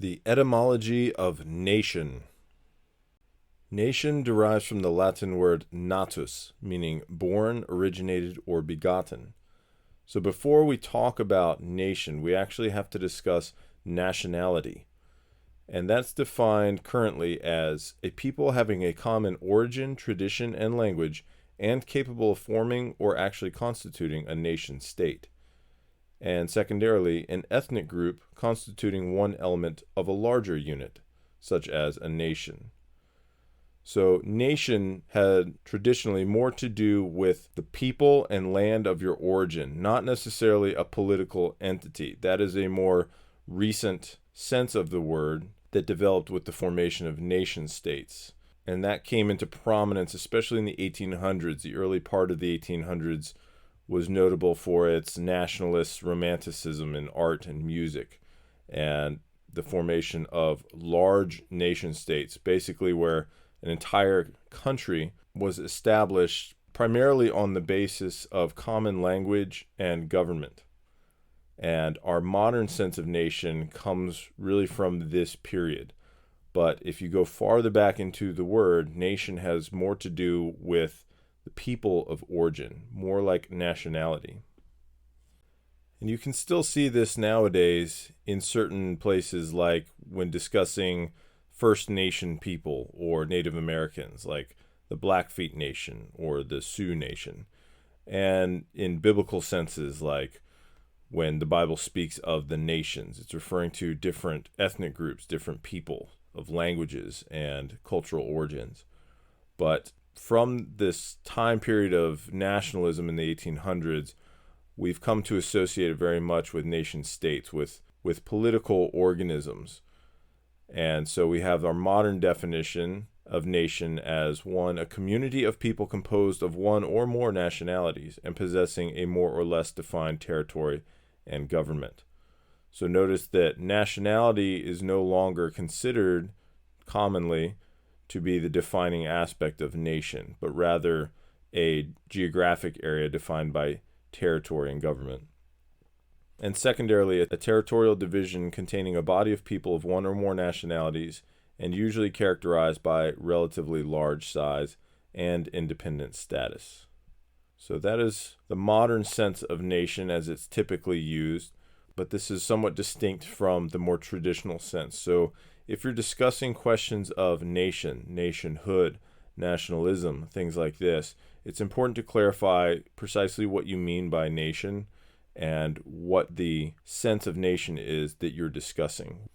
The etymology of nation. Nation derives from the Latin word natus, meaning born, originated, or begotten. So before we talk about nation, we actually have to discuss nationality. And that's defined currently as a people having a common origin, tradition, and language, and capable of forming or actually constituting a nation state. And secondarily, an ethnic group constituting one element of a larger unit, such as a nation. So nation had traditionally more to do with the people and land of your origin, not necessarily a political entity. That is a more recent sense of the word that developed with the formation of nation states. And that came into prominence, especially in the 1800s. The early part of the 1800s was notable for its nationalist romanticism in art and music, and the formation of large nation states, basically where an entire country was established primarily on the basis of common language and government. And our modern sense of nation comes really from this period. But if you go farther back into the word, nation has more to do with the people of origin, more like nationality. And you can still see this nowadays in certain places, like when discussing First Nation people or Native Americans, like the Blackfeet Nation or the Sioux Nation. And in biblical senses, like when the Bible speaks of the nations, it's referring to different ethnic groups, different people of languages and cultural origins. But from this time period of nationalism in the 1800s, we've come to associate it very much with nation states, with political organisms. And so we have our modern definition of nation as one, a community of people composed of one or more nationalities and possessing a more or less defined territory and government. So notice that nationality is no longer considered commonly to be the defining aspect of nation, but rather a geographic area defined by territory and government. And secondarily, a territorial division containing a body of people of one or more nationalities and usually characterized by relatively large size and independent status. So that is the modern sense of nation as it's typically used, but this is somewhat distinct from the more traditional sense. So if you're discussing questions of nation, nationhood, nationalism, things like this, it's important to clarify precisely what you mean by nation and what the sense of nation is that you're discussing.